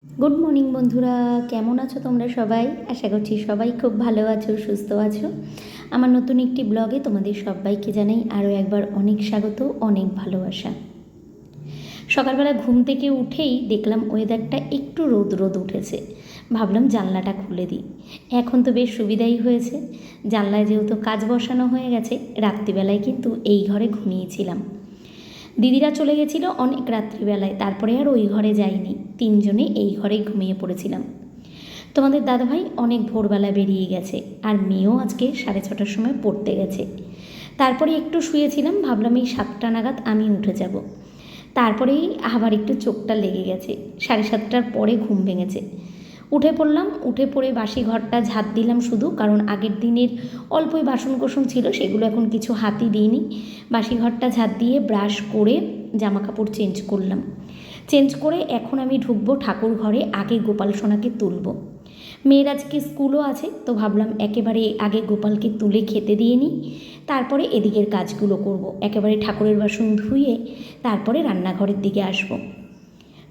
Good morning বন্ধুরা, কেমন আছো তোমরা সবাই? আশা করছি সবাই খুব ভালো আছো, সুস্থ আছো। আমার নতুন একটি ব্লগে তোমাদের সবাইকে জানাই আরও একবার অনেক স্বাগত, অনেক ভালোবাসা। সকালবেলা ঘুম থেকে উঠেই দেখলাম ওয়েদারটা একটু রোদ রোদ উঠেছে। ভাবলাম জানলাটা খুলে দিই। এখন তো বেশ সুবিধাই হয়েছে, জানলায় যেহেতু কাজ বসানো হয়ে গেছে। রাত্রিবেলায় কিন্তু এই ঘরে ঘুমিয়েছিলাম। দিদিরা চলে গেছিলো অনেক রাত্রিবেলায়, তারপরে আর ওই ঘরে যাইনি, তিনজনে এই ঘরেই ঘুমিয়ে পড়েছিলাম। তোমাদের দাদাভাই অনেক ভোরবেলা বেরিয়ে গেছে, আর মেয়েও আজকে 6:30টার সময় পড়তে গেছে। তারপরে একটু শুয়েছিলাম, ভাবলাম এই 7টা নাগাদ আমি উঠে যাব। তারপরেই আবার একটু চোখটা লেগে গেছে, 7:30টার পরে ঘুম ভেঙেছে। উঠে পড়লাম, উঠে পড়ে বাসি ঘরটা ঝাঁট দিলাম শুধু, কারণ আগের দিনের অল্পই বাসনকোসন ছিল, সেগুলো এখন কিছু হাতই দিইনি। বাসি ঘরটা ঝাঁট দিয়ে ব্রাশ করে জামা কাপড় চেঞ্জ করলাম। চেঞ্জ করে এখন আমি ঢুকবো ঠাকুর ঘরে, আগে গোপাল সোনাকে তুলব। মেয়ের আজকে স্কুলও আছে, তো ভাবলাম একেবারে আগে গোপালকে তুলে খেতে দিয়ে নিই, তারপরে এদিকের কাজগুলো করব। একেবারে ঠাকুরের বাসন ধুয়ে তারপরে রান্নাঘরের দিকে আসবো।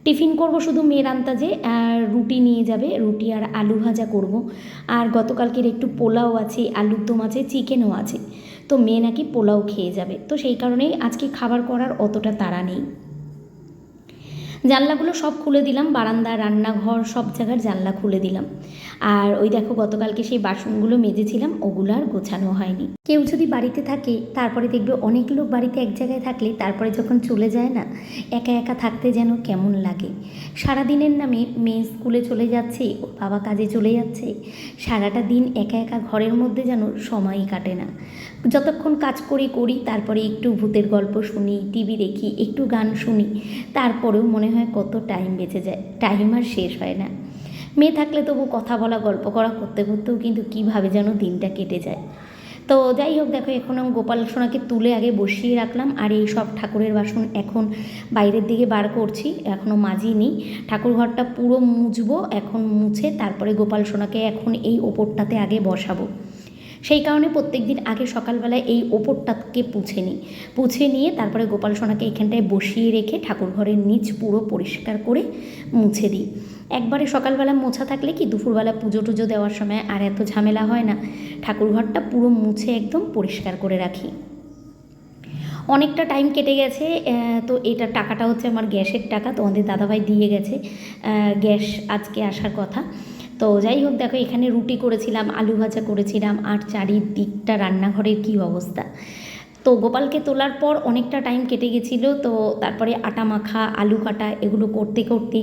টিফিন করব শুধু মেয়ের আন্দাজে, আর রুটি নিয়ে যাবে, রুটি আর আলু ভাজা করব। আর গতকালকের একটু পোলাও আছে, আলুর দম আছে, চিকেনও আছে, তো মেয়ে নাকি পোলাও খেয়ে যাবে, তো সেই কারণেই আজকে খাবার করার অতটা তাড়া নেই। জানলাগুলো সব খুলে দিলাম, বারান্দা, রান্নাঘর, সব জায়গার জানলা খুলে দিলাম। আর ওই দেখো গতকালকে সেই বাসনগুলো মেজেছিলাম, ওগুলো আর গোছানো হয়নি। কেউ যদি বাড়িতে থাকে, তারপরে দেখবে অনেক লোক বাড়িতে এক জায়গায় থাকলে তারপরে যখন চলে যায় না, একা একা থাকতে যেন কেমন লাগে। সারাদিনের নামে মেয়ে স্কুলে চলে যাচ্ছে, ওর বাবা কাজে চলে যাচ্ছে, সারাটা দিন একা একা ঘরের মধ্যে যেন সময়ই কাটে না। যতক্ষণ কাজ করি তারপরে একটু ভূতের গল্প শুনি, টিভি দেখি, একটু গান শুনি, তারপরেও মনে হয় কত টাইম বেঁচে যায়, টাইম আর শেষ হয় না। মেয়ে থাকলে তবু কথা বলা, গল্প করা করতে করতেও কিন্তু কীভাবে যেন দিনটা কেটে যায়। তো যাই হোক, দেখো এখন আমি গোপাল সোনাকে তুলে আগে বসিয়ে রাখলাম, আর এই সব ঠাকুরের বাসন এখন বাইরের দিকে বার করছি, এখনও মাজিনি। ঠাকুর ঘরটা পুরো মুছবো, এখন মুছে তারপরে গোপাল সোনাকে এখন এই ওপরটাতে আগে বসাবো। সেই কারণে প্রত্যেক দিন আগে সকালবেলায় এই ওপরটাকে পুছে নিয়ে তারপরে গোপাল সোনাকে এখানটায় বসিয়ে রেখে ঠাকুর ঘরের নিচ পুরো পরিষ্কার করে মুছে দিই। একবারে সকালবেলা মোছা থাকলে কি দুপুরবেলা পুজো টুজো দেওয়ার সময় আর এত ঝামেলা হয় না, ঠাকুর ঘরটা পুরো মুছে একদম পরিষ্কার করে রাখি। অনেকটা টাইম কেটে গেছে। তো এটা টাকাটা হচ্ছে আমার গ্যাসের টাকা, তোমাদের দাদাভাই দিয়ে গেছে, গ্যাস আজকে আসার কথা। তো যাই হোক, দেখো এখানে রুটি করেছিলাম, আলু ভাজা করেছিলাম, আর চারিদিকটা রান্নাঘরের কী অবস্থা। তো গোপালকে তোলার পর অনেকটা টাইম কেটে গেছিলো, তো তারপরে আটা মাখা, আলু কাটা, এগুলো করতে করতে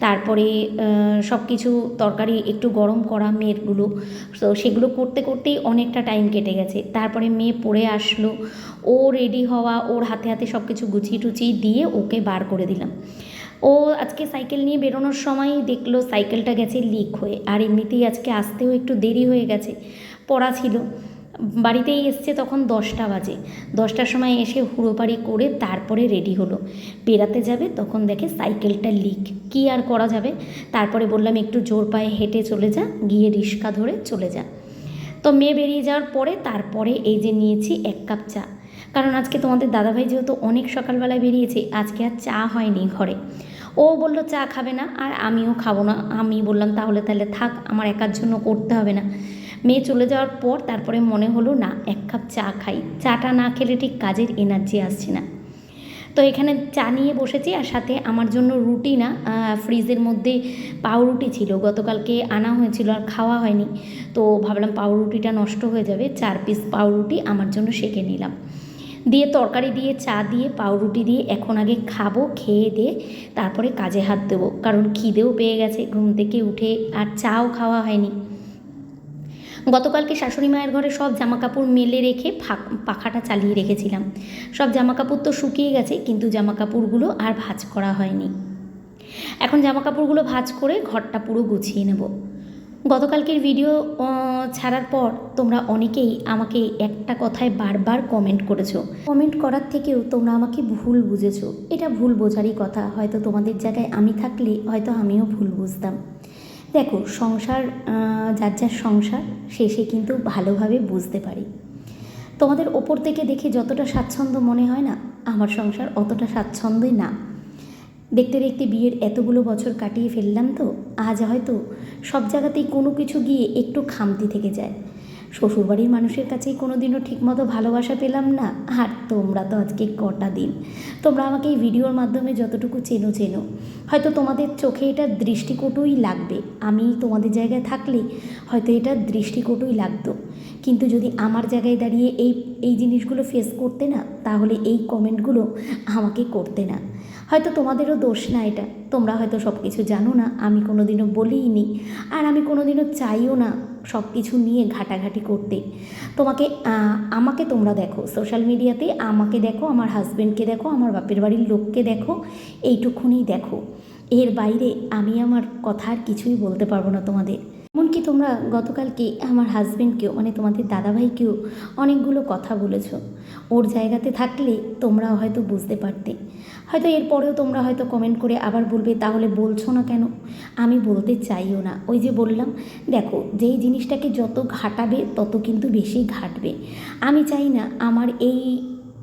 তারপরে সব কিছু তরকারি একটু গরম করা মেয়েরগুলো, তো সেগুলো করতে করতেই অনেকটা টাইম কেটে গেছে। তারপরে মেয়ে পড়ে আসলো, ও রেডি হওয়া, ওর হাতে হাতে সব কিছু গুছিয়ে টুচিয়ে দিয়ে ওকে বার করে দিলাম। ও আজকে সাইকেল নিয়ে বেরোনোর সময় দেখলো সাইকেলটা গেছে লিক হয়ে, আর এমনিতেই আজকে আসতেও একটু দেরি হয়ে গেছে, পড়া ছিল। বাড়িতেই এসছে তখন 10টা বাজে, 10টার সময় এসে হুড়োপাড়ি করে তারপরে রেডি হলো, বেরাতে যাবে, তখন দেখে সাইকেলটা লিক। কী আর করা যাবে, তারপরে বললাম একটু জোর পায়ে হেঁটে চলে যা, গিয়ে রিক্সা ধরে চলে যা। তো মেয়ে বেরিয়ে যাওয়ার পরে তারপরে এই যে নিয়েছি 1 কাপ চা, কারণ আজকে তোমাদের দাদাভাই যেহেতু অনেক সকালবেলায় বেরিয়েছে, আজকে আর চা হয়নি ঘরে। ও বলল চা খাবে না, আর আমিও খাবো না। আমি বললাম তাহলে থাক, আমার একার জন্য করতে হবে না। মেয়ে চলে যাওয়ার পর তারপরে মনে হলো না 1 কাপ চা খাই, চাটা না খেলে ঠিক কাজের এনার্জি আসছে না। তো এখানে চা নিয়ে বসেছি, আর সাথে আমার জন্য রুটি না, ফ্রিজের মধ্যে পাউরুটি ছিল, গতকালকে আনা হয়েছিল আর খাওয়া হয়নি, তো ভাবলাম পাউরুটিটা নষ্ট হয়ে যাবে, 4 পিস পাউরুটি আমার জন্য সেঁকে নিলাম, দিয়ে তরকারি দিয়ে চা দিয়ে পাউরুটি দিয়ে এখন আগে খাবো, খেয়ে দিয়ে তারপরে কাজে হাত দেবো, কারণ খিদেও পেয়ে গেছে ঘুম থেকে উঠে, আর চাও খাওয়া হয়নি। গতকালকে শাশুড়ি মায়ের ঘরে সব জামাকাপড় মেলে রেখে পাখাটা চালিয়ে রেখেছিলাম, সব জামাকাপড় তো শুকিয়ে গেছে, কিন্তু জামাকাপড়গুলো আর ভাঁজ করা হয়নি। এখন জামাকাপড়গুলো ভাঁজ করে ঘরটা পুরো গুছিয়ে নেব। গতকালকের ভিডিও ছাড়ার পর তোমরা অনেকেই আমাকে একটা কথায় বারবার কমেন্ট করেছো, কমেন্ট করার থেকেও তোমরা আমাকে ভুল বুঝেছো। এটা ভুল বোঝারই কথা, হয়তো তোমাদের জায়গায় আমি থাকলে হয়তো আমিও ভুল বুঝতাম। দেখো, সংসার যার যার সংসার, শেষে কিন্তু ভালোভাবে বুঝতে পারি। তোমাদের ওপর থেকে দেখে যতটা স্বাচ্ছন্দ্য মনে হয় না, আমার সংসার অতটা স্বাচ্ছন্দ্যই না। দেখতে দেখতে বিয়ের এতগুলো বছর কাটিয়ে ফেললাম, তো আজ হয়তো সব জায়গাতেই কোনো কিছু গিয়ে একটু খামতি থেকে যায়। শ্বশুরবাড়ির মানুষের কাছেই কোনো দিনও ঠিকমতো ভালোবাসা পেলাম না। আর তোমরা তো আজকে কটা দিন, তোমরা আমাকে এই ভিডিওর মাধ্যমে যতটুকু চেনো হয়তো তোমাদের চোখে এটা দৃষ্টিকটুই লাগবে। আমি তোমাদের জায়গায় থাকলে হয়তো এটা দৃষ্টিকটুই লাগতো, কিন্তু যদি আমার জায়গায় দাঁড়িয়ে এই জিনিসগুলো ফেস করতে না, তাহলে এই কমেন্টগুলো আমাকে করতে না। হয়তো তোমাদেরও দোষ না এটা, তোমরা হয়তো সব কিছু জানো না, আমি কোনো দিনও বলিই নি, আর আমি কোনো দিনও চাইও না সব কিছু নিয়ে ঘাটাঘাটি করতে। আমাকে তোমরা দেখো সোশ্যাল মিডিয়াতে, আমাকে দেখো, আমার হাজব্যান্ডকে দেখো, আমার বাপের বাড়ির লোককে দেখো, এইটুকুনি দেখো। এর বাইরে আমি আমার কথা আর কিছুই বলতে পারবো না তোমাদের। এমনকি তোমরা গতকালকে আমার হাজব্যান্ডকেও, মানে তোমাদের দাদাভাইকেও অনেকগুলো কথা বলেছ। ওর জায়গাতে থাকলে তোমরা হয়তো বুঝতে পারতে। হয়তো এরপরেও তোমরা হয়তো কমেন্ট করে আবার বলবে, তাহলে বলছো না কেন? আমি বলতে চাইও না। ওই যে বললাম, দেখো, যেই জিনিসটাকে যত ঘাটাবে তত কিন্তু বেশি ঘাটবে। আমি চাই না আমার এই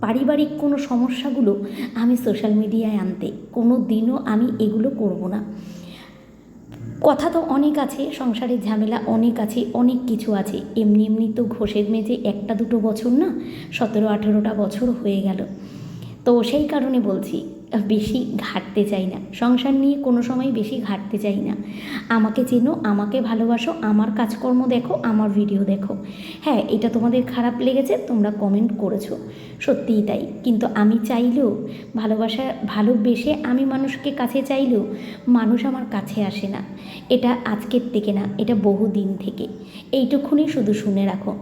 পারিবারিক কোনো সমস্যাগুলো আমি সোশ্যাল মিডিয়ায় আনতে। কোনো দিনও আমি এগুলো করব না। কথা তো অনেক আছে, সংসারের ঝামেলা অনেক আছে, অনেক কিছু আছে। এমনি তো ঘষের মেজে একটা দুটো বছর না, 17-18টা বছর হয়ে গেল। তো সেই কারণে বলছি, বেশি ঘাটতে চাই না সংসার নিয়ে, কোনো সময় বেশি ঘাটতে চাই না। আমাকে চেনো, আমাকে ভালোবাসো, আমার কাজকর্ম দেখো, আমার ভিডিও দেখো। হ্যাঁ, এটা তোমাদের খারাপ লেগেছে, তোমরা কমেন্ট করেছো, সত্যিই তাই। কিন্তু আমি চাইলেও, ভালোবেসে আমি মানুষকে কাছে চাইলেও মানুষ আমার কাছে আসে না। এটা আজকের থেকে না, এটা বহু দিন থেকে। এইটুকুনি শুধু শুনে রাখো।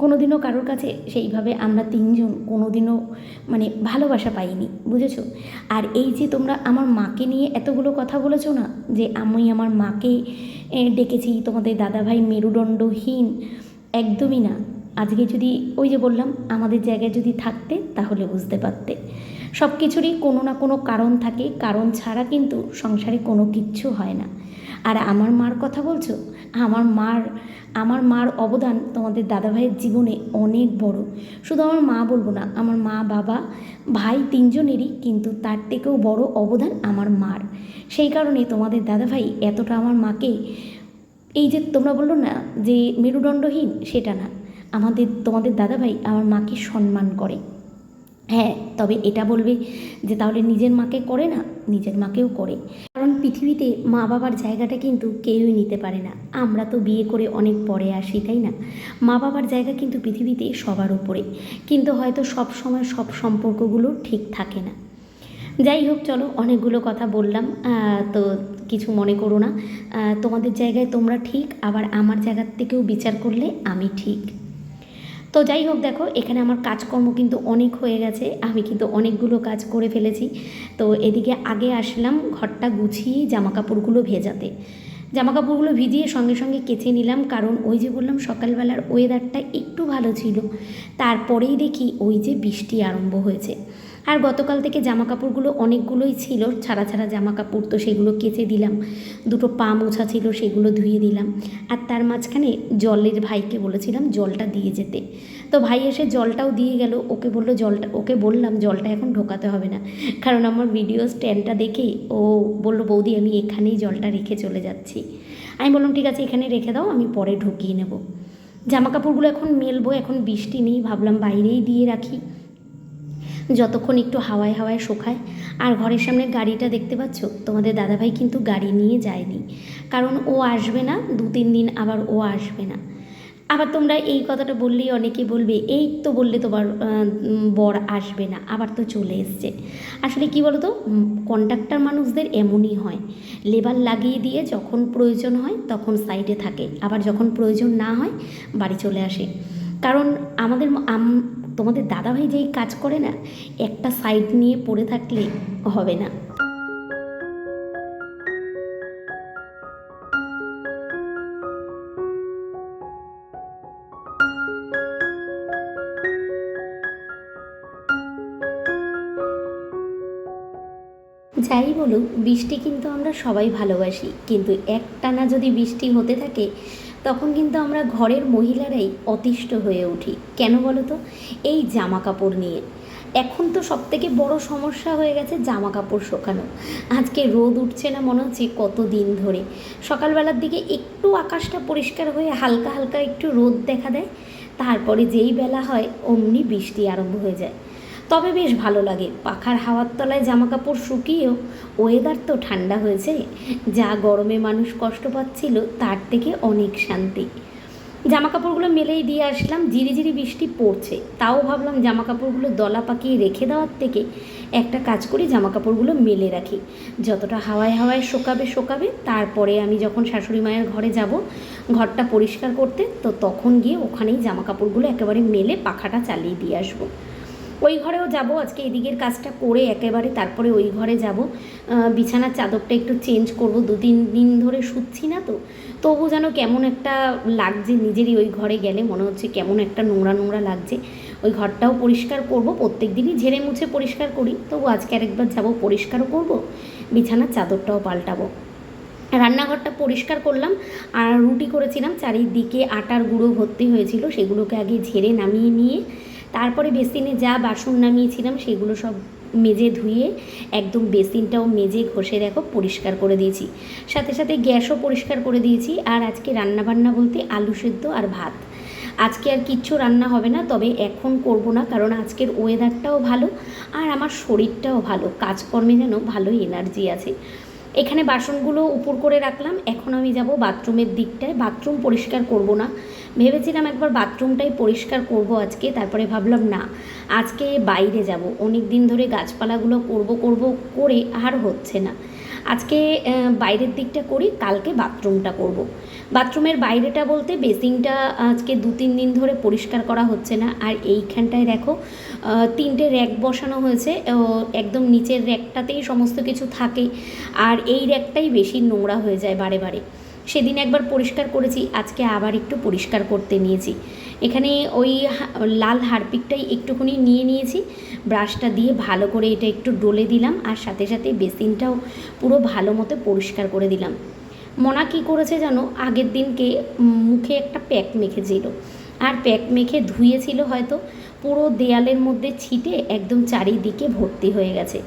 কোনোদিনও কারোর কাছে সেইভাবে আমরা তিনজন কোনোদিনও মানে ভালোবাসা পাইনি, বুঝেছো? আর এই যে তোমরা আমার মাকে নিয়ে এতগুলো কথা বলেছো না, যে আমি আমার মাকে ডেকেছি তোমাদের দাদাভাই মেরুদণ্ডহীন, একদমই না। আজকে যদি ওই যে বললাম, আমাদের জায়গায় যদি থাকতে তাহলে বুঝতে পারতে। সব কিছুরই কোনো না কোনো কারণ থাকে, কারণ ছাড়া কিন্তু সংসারে কোনো কিচ্ছু হয় না। আর আমার মার কথা বলছো, আমার মার অবদান তোমাদের দাদাভাইয়ের জীবনে অনেক বড়। শুধু আমার মা বলবো না, আমার মা, বাবা, ভাই তিনজনেরই কিন্তু তার থেকেও বড় অবদান আমার মার। সেই কারণে তোমাদের দাদাভাই এতটা আমার মাকে, এই যে তোমরা বললো না যে মেরুদণ্ডহীন, সেটা না, তোমাদের দাদাভাই আমার মাকে সম্মান করে। হ্যাঁ, তবে এটা বলবে যে তাহলে নিজের মাকে করে না, নিজের মাকেও করে। কারণ পৃথিবীতে মা বাবার জায়গাটা কিন্তু কেউই নিতে পারে না। আমরা তো বিয়ে করে অনেক পরে আসি, তাই না? মা বাবার জায়গা কিন্তু পৃথিবীতে সবার উপরে, কিন্তু হয়তো সব সময় সব সম্পর্কগুলো ঠিক থাকে না। যাই হোক, চলো, অনেকগুলো কথা বললাম, তো কিছু মনে করো না। তোমাদের জায়গায় তোমরা ঠিক, আবার আমার জায়গার থেকেও বিচার করলে আমি ঠিক। তো যাই হোক, দেখো, এখানে আমার কাজকর্ম কিন্তু অনেক হয়ে গেছে, আমি কিন্তু অনেকগুলো কাজ করে ফেলেছি। তো এদিকে আগে আসলাম ঘরটা গুছিয়ে জামাকাপড়গুলো ভেজাতে। জামাকাপড়গুলো ভিজিয়ে সঙ্গে সঙ্গে কেচে নিলাম, কারণ ওই যে বললাম সকালবেলার ওয়েদারটা একটু ভালো ছিল, তারপরেই দেখি ওই যে বৃষ্টি আরম্ভ হয়েছে। আর গতকাল থেকে জামাকাপড়গুলো অনেকগুলোই ছিল, ছাড়া জামাকাপড়, তো সেগুলো কেচে দিলাম। দুটো পা মোছা ছিল, সেগুলো ধুয়ে দিলাম। আর তার মাঝখানে জলের ভাইকে বলেছিলাম জলটা দিয়ে যেতে, তো ভাই এসে জলটাও দিয়ে গেল। ওকে বললাম জলটা এখন ঢোকাতে হবে না, কারণ আমার ভিডিও স্ট্যান্ডটা দেখে ও বলল, বৌদি আমি এখানেই জলটা রেখে চলে যাচ্ছি। আমি বললাম ঠিক আছে, এখানে রেখে দাও, আমি পরে ঢুকিয়ে নেব। জামাকাপড়গুলো এখন মেলবো, এখন বৃষ্টি নেই, ভাবলাম বাইরেই দিয়ে রাখি, যতক্ষণ একটু হাওয়ায় হাওয়ায় শুকায়। আর ঘরের সামনে গাড়িটা দেখতে পাচ্ছ, তোমাদের দাদাভাই কিন্তু গাড়ি নিয়ে যায়নি, কারণ ও আসবে না 2-3 দিন, আবার ও আসবে না। আবার তোমরা এই কথাটা বললেই অনেকে বলবে, এই তো বললে তোমার বর আসবে না, আবার তো চলে এসছে। আসলে কি বলো তো, কন্ট্রাক্টর মানুষদের এমনই হয়, লেবার লাগিয়ে দিয়ে যখন প্রয়োজন হয় তখন সাইডে থাকে, আবার যখন প্রয়োজন না হয় বাড়ি চলে আসে। কারণ তোমাদের দাদাভাই যেই কাজ করে না, একটা সাইড নিয়ে পড়ে থাকলে হবে না। যাই বলুক, বৃষ্টি কিন্তু আমরা সবাই ভালোবাসি, কিন্তু একটানা যদি বৃষ্টি হতে থাকে তখন কিন্তু আমরা ঘরের মহিলারাই অতিষ্ঠ হয়ে উঠি। কেন বলো তো? এই জামা কাপড় নিয়ে। এখন তো সবথেকে বড় সমস্যা হয়ে গেছে জামা কাপড় শুকানো। আজকে রোদ উঠছে না মনে হচ্ছে কত দিন ধরে। সকালবেলার দিকে একটু আকাশটা পরিষ্কার হয়ে হালকা হালকা একটু রোদ দেখা দেয়, তারপরে যেই বেলা হয় অমনি বৃষ্টি আরম্ভ হয়ে যায়। তবে বেশ ভালো লাগে পাখার হাওয়ার তলায় জামা কাপড় শুকিয়েও। ওয়েদার তো ঠান্ডা হয়েছে, যা গরমে মানুষ কষ্ট পাচ্ছিল তার থেকে অনেক শান্তি। জামা কাপড়গুলো মেলেই দিয়ে আসলাম, ঝিরিঝিরি বৃষ্টি পড়ছে, তাও ভাবলাম জামা কাপড়গুলো দলা পাকিয়ে রেখে দেওয়ার থেকে একটা কাজ করি, জামা কাপড়গুলো মেলে রাখি। যতটা হাওয়ায় হাওয়ায় শোকাবে, তারপরে আমি যখন শাশুড়ি মায়ের ঘরে যাব ঘরটা পরিষ্কার করতে, তো তখন গিয়ে ওখানেই জামা কাপড়গুলো একেবারে মেলে পাখাটা চালিয়ে দিয়ে আসবো। ওই ঘরেও যাব আজকে, এদিকের কাজটা করে একেবারে তারপরে ওই ঘরে যাব। বিছানার চাদরটা একটু চেঞ্জ করব, 2-3 দিন ধরে শুচ্ছি না তো, তবু যেন কেমন একটা লাগছে নিজেরই। ওই ঘরে গেলে মনে হচ্ছে কেমন একটা নোংরা নোংরা লাগছে। ওই ঘরটাও পরিষ্কার করব, প্রত্যেক দিনই ঝেড়ে মুছে পরিষ্কার করি, তবু আজকে আরেকবার যাব, পরিষ্কারও করব, বিছানার চাদরটাও পাল্টাবো। রান্নাঘরটা পরিষ্কার করলাম, আর রুটি করেছিলাম, চারিদিকে আটার গুঁড়ো ভর্তি হয়েছিল, সেগুলোকে আগে ঝেড়ে নামিয়ে নিয়ে তারপরে বেসিনে যা বাসন নামিয়েছিলাম সেগুলো সব মেজে ধুয়ে একদম বেসিনটাও মেজে ঘষে দেখো পরিষ্কার করে দিয়েছি। সাথে সাথে গ্যাসও পরিষ্কার করে দিয়েছি। আর আজকে রান্নাবান্না বলতে আলু সেদ্ধ আর ভাত। আজকে আর কিচ্ছু রান্না হবে না, তবে এখন করব না, কারণ আজকের ওয়েদারটাও ভালো আর আমার শরীরটাও ভালো, কাজকর্মে যেন ভালো এনার্জি আছে। এখানে বাসনগুলো উপর করে রাখলাম, এখন আমি যাব বাথরুমের দিকটায়। বাথরুম পরিষ্কার করব না, ভেবেছিলাম একবার বাথরুমটাই পরিষ্কার করব আজকে, তারপরে ভাবলাম না, আজকে বাইরে যাব। অনেক দিন ধরে গাছপালাগুলো করব করে আর হচ্ছে না। আজকে বাইরের দিকটা করি, কালকে বাথরুমটা করব। বাথরুমের বাইরেটা বলতে বেসিনটা আজকে 2-3 দিন ধরে পরিষ্কার করা হচ্ছে না। আর এইখানটায় দেখো 3টে র্যাক বসানো হয়েছে, একদম নিচের র্যাকটাতেই সমস্ত কিছু থাকে, আর এই র্যাকটাই বেশি নোংরা হয়ে যায় বারে বারে। সেদিন একবার পরিষ্কার করেছি, আজকে আবার একটু পরিষ্কার করতে নিয়েছি। এখানে ওই লাল হারপিকটাই একটুখানি নিয়েছি, ব্রাশটা দিয়ে ভালো করে এটা একটু ডলে দিলাম, আর সাথে সাথে বেসিনটাও পুরো ভালো মতো পরিষ্কার করে দিলাম। মনা কী করেছে জানো, আগের দিনকে মুখে একটা প্যাক মেখেছিল, আর প্যাক মেখে ধুয়েছিল হয়তো, পুরো দেয়ালের মধ্যে ছিটে একদম চারিদিকে ভর্তি হয়ে গেছে।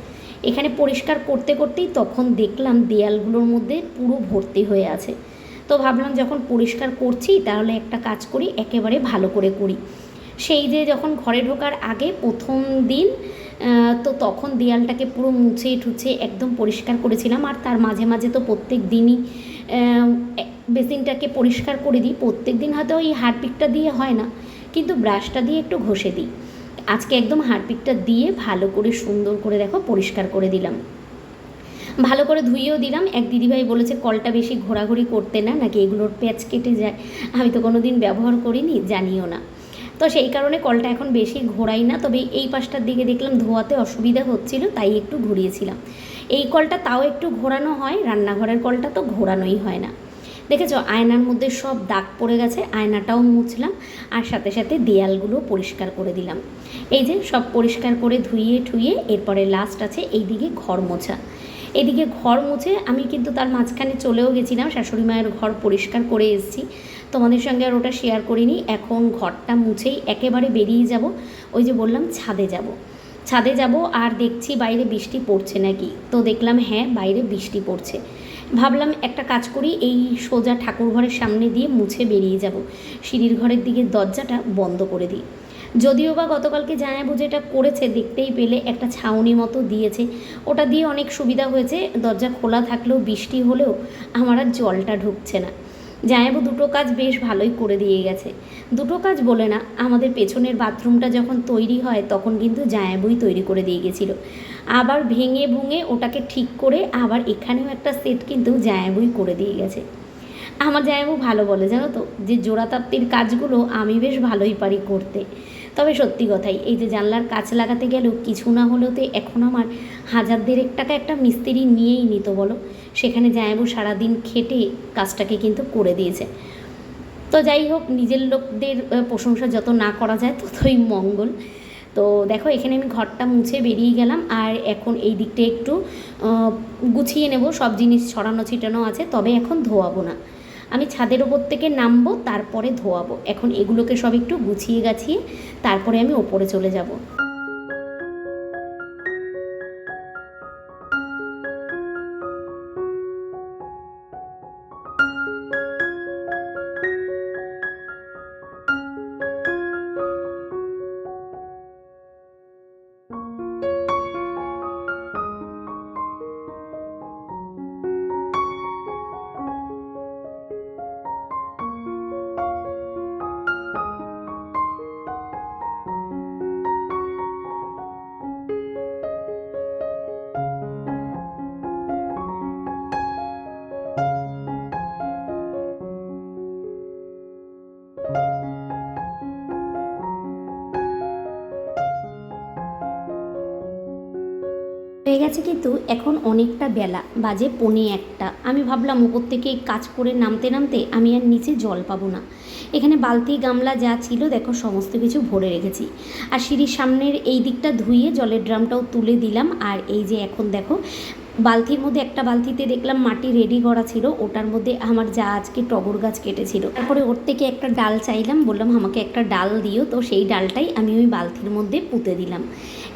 এখানে পরিষ্কার করতে করতেই তখন দেখলাম দেয়ালগুলোর মধ্যে পুরো ভর্তি হয়ে আছে। তো ভাবলাম যখন পরিষ্কার করছি তাহলে একটা কাজ করি, একেবারে ভালো করে করি। সেই যে যখন ঘরে ঢোকার আগে প্রথম দিন, তো তখন দেয়ালটাকে পুরো মুছে ঠুছে একদম পরিষ্কার করেছিলাম। আর তার মাঝে মাঝে তো প্রত্যেক দিনই বেসিনটাকে পরিষ্কার করে দিই। প্রত্যেক দিন হয়তো ওই হারপিকটা দিয়ে হয় না, কিন্তু ব্রাশটা দিয়ে একটু ঘষে দিই। আজকে একদম হারপিকটা দিয়ে ভালো করে সুন্দর করে দেখো পরিষ্কার করে দিলাম, ভালো করে ধুইয়েও দিলাম। এক দিদিভাই বলেছে কলটা বেশি ঘোরাঘুরি করতে না, নাকি এগুলোর প্যাচ কেটে যায়। আমি তো কোনো দিন ব্যবহার করিনি, জানিও না, তো সেই কারণে কলটা এখন বেশি ঘোরাই না। তবে এই পাশটার দিকে দেখলাম ধোয়াতে অসুবিধা হচ্ছিল, তাই একটু ঘুরিয়েছিলাম। এই কলটা তাও একটু ঘোরানো হয়, রান্নাঘরের কলটা তো ঘোরানোই হয় না। দেখেছো আয়নার মধ্যে সব দাগ পড়ে গেছে, আয়নাটাও মুছলাম, আর সাথে সাথে দেয়ালগুলো পরিষ্কার করে দিলাম। এই যে সব পরিষ্কার করে ধুইয়ে ঠুইয়ে এরপরে লাস্ট আছে এইদিকে ঘর মোছা। এদিকে ঘর মুছে আমি কিন্তু তার মাঝখানে চলেও গেছিলাম, শাশুড়ি মায়ের ঘর পরিষ্কার করে এসেছি, তোমাদের সঙ্গে আর ওটা শেয়ার করিনি। এখন ঘরটা মুছেই একেবারে বেরিয়ে যাব, ওই যে বললাম ছাদে যাব। আর দেখছি বাইরে বৃষ্টি পড়ছে নাকি, তো দেখলাম হ্যাঁ বাইরে বৃষ্টি পড়ছে। ভাবলাম একটা কাজ করি, এই সোজা ঠাকুর ঘরের সামনে দিয়ে মুছে বেরিয়ে যাব, সিঁড়ির ঘরের দিকে দরজাটা বন্ধ করে দিই। যদিও বা গতকালকে জামাইবাবু যেটা করেছে দেখতেই পেলে, একটা ছাউনি মতো দিয়েছে, ওটা দিয়ে অনেক সুবিধা হয়েছে। দরজা খোলা থাকলেও বৃষ্টি হলেও আমার আর জলটা ঢুকছে না। জামাইবাবু দুটো কাজ বেশ ভালোই করে দিয়ে গেছে। দুটো কাজ বলে না, আমাদের পেছনের বাথরুমটা যখন তৈরি হয় তখন কিন্তু জামাইবাবুই তৈরি করে দিয়ে গেছিলো, আবার ভেঙে ভুঙে ওটাকে ঠিক করে আবার এখানেও একটা সেট কিন্তু জামাইবাবুই করে দিয়ে গেছে। আমার জামাইবাবু ভালো বলে জানো তো, যে জোড়াতাপ্তির কাজগুলো আমি বেশ ভালোই পারি করতে। তবে সত্যি কথাই, এই যে জানলার কাচ লাগাতে গেলেও কিছু না হলেও তো এখন আমার 1000-দেড়েক টাকা একটা মিস্ত্রি নিয়েই নিত বলো, সেখানে জামাইবাবু সারাদিন খেটে কাজটাকে কিন্তু করে দিয়েছে। তো যাই হোক, নিজের লোকদের প্রশংসা যত না করা যায় ততই মঙ্গল। তো দেখো এখানে আমি ঘরটা মুছে বেরিয়ে গেলাম, আর এখন এই দিকটা একটু গুছিয়ে নেব, সব জিনিস ছড়ানো ছিটানো আছে, তবে এখন ধোয়াবো না। আমি ছাদের ওপর থেকে নামবো, তারপরে ধোয়াবো। এখন এগুলোকে সব একটু গুছিয়ে গাছিয়ে তারপরে আমি ওপরে চলে যাব। কিন্তু এখন অনেকটা বেলা, বাজে 1:45। আমি ভাবলাম উপর থেকে কাজ করে নামতে নামতে আমি আর নিচে জল পাবো না। এখানে বালতি গামলা যা ছিল দেখো সমস্ত কিছু ভরে রেখেছি। আর সিঁড়ির সামনের এই দিকটা ধুয়ে জলের ড্রামটাও তুলে দিলাম। আর এই যে এখন দেখো বালতির মধ্যে একটা বালতিতে দেখলাম মাটি রেডি করা ছিল, ওটার মধ্যে আমার যা আজকে টগর গাছ কেটেছিল, তারপরে ওর থেকে একটা ডাল চাইলাম, বললাম আমাকে একটা ডাল দিও, তো সেই ডালটাই আমি ওই বালতির মধ্যে পুঁতে দিলাম।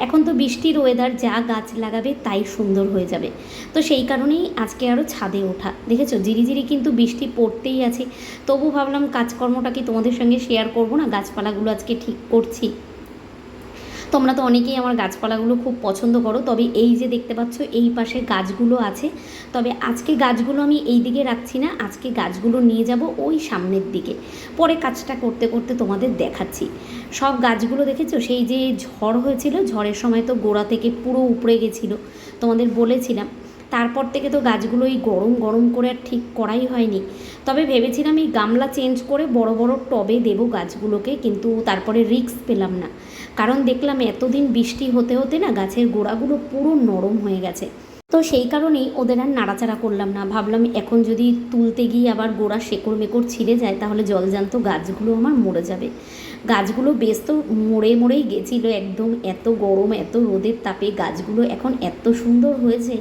এখন তো বৃষ্টির ওয়েদার, যা গাছ লাগাবে তাই সুন্দর হয়ে যাবে। তো সেই কারণেই আজকে আরও ছাদে ওঠা। দেখেছো ঝিরিঝিরি কিন্তু বৃষ্টি পড়তেই আছে, তবু ভাবলাম কাজকর্মটা কি তোমাদের সঙ্গে শেয়ার করব না। গাছপালাগুলো আজকে ঠিক করছি। তোমরা তো অনেকেই আমার গাছপালাগুলো খুব পছন্দ করো, তবে এই যে দেখতে পাচ্ছ এই পাশে গাছগুলো আছে, তবে আজকে গাছগুলো আমি এই দিকে রাখছি না, আজকে গাছগুলো নিয়ে যাব ওই সামনের দিকে, পরে কাজটা করতে করতে তোমাদের দেখাচ্ছি। সব গাছগুলো দেখেছো, সেই যে ঝড় হয়েছিল, ঝড়ের সময় তো গোড়া থেকে পুরো উপড়ে গেছিলো, তোমাদের বলেছিলাম। তারপর থেকে তো গাছগুলো এই গরম গরম করে আর ঠিক করাই হয়নি। তবে ভেবেছিলাম এই গামলা চেঞ্জ করে বড় বড় টবে দেবো গাছগুলোকে, কিন্তু তারপরে রিস্ক পেলাম না, কারণ দেখলাম এতদিন বৃষ্টি হতে হতে না গাছের গোড়াগুলো পুরো নরম হয়ে গেছে। তো সেই কারণেই ওদের আর নাড়াচাড়া করলাম না। ভাবলাম এখন যদি তুলতে গিয়ে আবার গোড়া শেকড় মেকড় ছিঁড়ে যায় তাহলে জলজান্ত গাছগুলো আমার মরে যাবে। গাছগুলো বেশ তো মরেই গেছিলো একদম, এত গরম এত রোদের তাপে গাছগুলো এখন এত সুন্দর হয়েছে,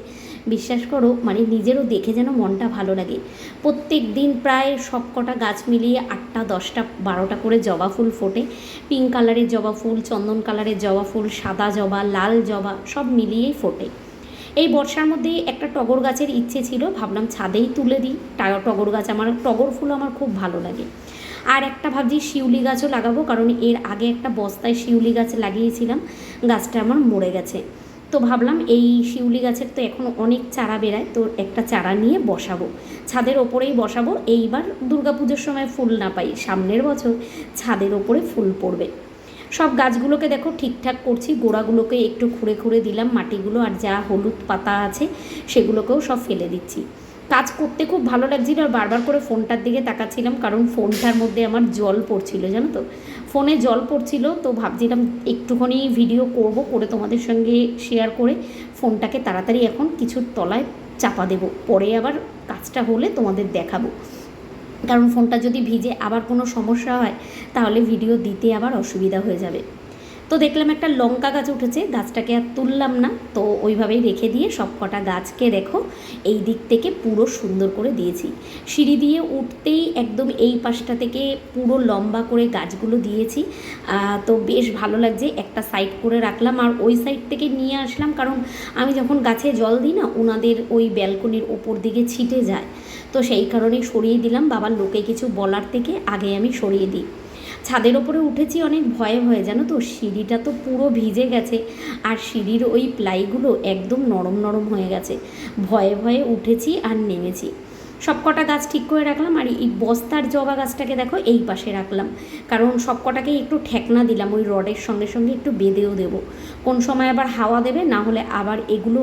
বিশ্বাস করো মানে নিজেরও দেখে যেন মনটা ভালো লাগে। প্রত্যেক দিন প্রায় সব কটা গাছ মিলিয়ে 8টা 10টা 12টা করে জবা ফুল ফোটে। পিঙ্ক কালারের জবা ফুল, চন্দন কালারের জবা ফুল, সাদা জবা, লাল জবা, সব মিলিয়েই ফোটে। এই বর্ষার মধ্যেই একটা টগর গাছের ইচ্ছে ছিল, ভাবলাম ছাদেই তুলে দিই টগর গাছ। আমার টগর ফুল আমার খুব ভালো লাগে। আর একটা ভাবছি শিউলি গাছও লাগাবো, কারণ এর আগে একটা বস্তায় শিউলি গাছ লাগিয়েছিলাম, গাছটা আমার মরে গেছে। তো ভাবলাম এই শিউলি গাছের তো এখন অনেক চারা বেরায়, তো একটা চারা নিয়ে বসাবো, ছাদের ওপরেই বসাবো। এইবার দুর্গাপুজোর সময় ফুল না পাই, সামনের বছর ছাদের ওপরে ফুল পড়বে। সব গাছগুলোকে দেখো ঠিকঠাক করছি, গোড়াগুলোকে একটু খুঁড়ে খুঁড়ে দিলাম মাটিগুলো, আর যা হলুদ পাতা আছে সেগুলোকেও সব ফেলে দিচ্ছি। কাজ করতে খুব ভালো লাগছিল, আর বারবার করে ফোনটার দিকে তাকাচ্ছিলাম, কারণ ফোনটার মধ্যে আমার জল পড়ছিল, জানো তো, ফোনে জল পড়ছিল। তো ভাবছিলাম একটুখানি ভিডিও করব, করে তোমাদের সঙ্গে শেয়ার করে ফোনটাকে তাড়াতাড়ি এখন কিছুর তলায় চাপা দেব, পরে আবার কাজটা হলে তোমাদের দেখাবো। কারণ ফোনটা যদি ভিজে আবার কোনো সমস্যা হয় তাহলে ভিডিও দিতে আবার অসুবিধা হয়ে যাবে। তো দেখলাম একটা লঙ্কা গাছ উঠেছে, গাছটাকে আর তুললাম না, তো ওইভাবেই রেখে দিয়ে সব কটা গাছকে দেখো এই দিক থেকে পুরো সুন্দর করে দিয়েছি। সিঁড়ি দিয়ে উঠতেই একদম এই পাশটা থেকে পুরো লম্বা করে গাছগুলো দিয়েছি। তো বেশ ভালো লাগছে, একটা সাইড করে রাখলাম আর ওই সাইড থেকে নিয়ে আসলাম, কারণ আমি যখন গাছে জল দিই না ওনাদের ওই ব্যালকনির ওপর দিকে ছিটে যায়, তো সেই কারণেই সরিয়ে দিলাম। বাবার লোকে কিছু বলার থেকে আগে আমি সরিয়ে দিই। ছাদের ওপরে উঠেছি অনেক ভয়ে ভয়ে, জানো তো, সিঁড়িটা তো পুরো ভিজে গেছে, আর সিঁড়ির ওই প্লাইগুলো একদম নরম নরম হয়ে গেছে। ভয়ে ভয়ে উঠেছি আর নেমেছি। সব কটা গাছ ঠিক করে রাখলাম, আর এই বস্তার জবা গাছটাকে দেখো এই পাশে রাখলাম, কারণ সব কটাকে একটু ঠেকনা দিলাম, ওই রডের সঙ্গে সঙ্গে একটু বেঁধেও দেবো, কোন সময় আবার হাওয়া দেবে, না হলে আবার এগুলো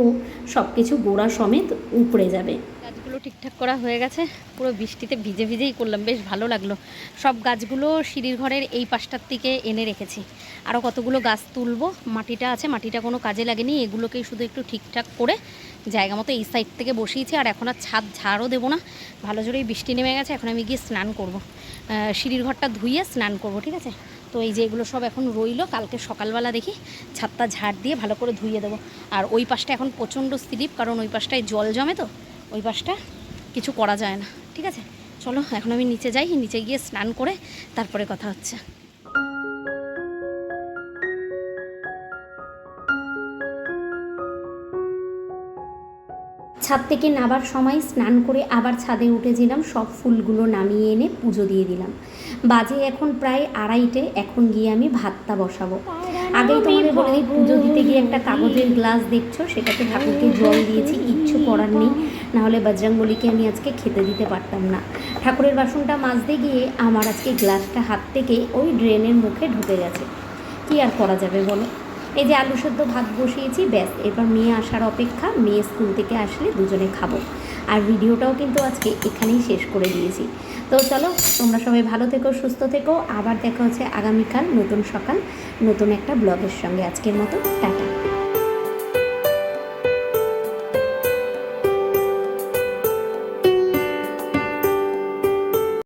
সব কিছু গোড়া সমেত উপড়ে যাবে। গাছগুলো ঠিকঠাক করা হয়ে গেছে, পুরো বৃষ্টিতে ভিজে ভিজেই করলাম, বেশ ভালো লাগলো। সব গাছগুলো সিঁড়ির ঘরের এই পাশটার থেকে এনে রেখেছি। আরও কতগুলো গাছ তুলবো, মাটিটা আছে, মাটিটা কোনো কাজে লাগেনি, এগুলোকেই শুধু একটু ঠিকঠাক করে জায়গা মতো এই সাইড থেকে বসিয়েছি। আর এখন আর ছাদ ঝাড়ও দেবো না, ভালো জোরেই বৃষ্টি নেমে গেছে, এখন আমি গিয়ে স্নান করব, সিঁড়ির ঘরটা ধুইয়ে স্নান করব, ঠিক আছে। তো এই যে এগুলো সব এখন রইলো, কালকে সকালবেলা দেখি ছাদটা ঝাড় দিয়ে ভালো করে ধুইয়ে দেবো। আর ওই পাশটা এখন প্রচণ্ড স্লিপ, কারণ ওই পাশটায় জল জমে, তো ওই পাশটা কিছু করা যায় না, ঠিক আছে। চলো এখন আমি নিচে যাই, নিচে গিয়ে স্নান করে তারপরে কথা হচ্ছে। ছাদ থেকে নাবার সময় স্নান করে আবার ছাদে উঠেছিলাম, সব ফুলগুলো নামিয়ে এনে পুজো দিয়ে দিলাম। বাজে এখন প্রায় 2:30, এখন গিয়ে আমি ভাতটা বসাবো। আগেই তোমাদের বলে দিই, পুজো দিতে গিয়ে একটা কাগজের গ্লাস দেখছো, সেটাতে ঠাকুরকে জল দিয়েছি, কিচ্ছু করার নেই, নাহলে বজরংবলীকে আমি আজকে খেতে দিতে পারতাম না। ঠাকুরের বাসনটা মাজতে গিয়ে আমার আজকে গ্লাসটা হাত থেকে ওই ড্রেনের মুখে ঢুকে গেছে, কি আর করা যাবে বলো। এই যে আলু সেদ্ধ ভাত বসিয়েছি, ব্যাস এবার মেয়ে আসার অপেক্ষা, মেয়ে স্কুল থেকে আসলে দুজনে খাবো। আর ভিডিওটাও কিন্তু আজকে এখানেই শেষ করে দিয়েছি। তো চলো, তোমরা সবাই ভালো থেকো, সুস্থ থেকো, আবার দেখা হচ্ছে আগামীকাল নতুন সকাল নতুন একটা ব্লগের সঙ্গে। আজকের মতো টাটা।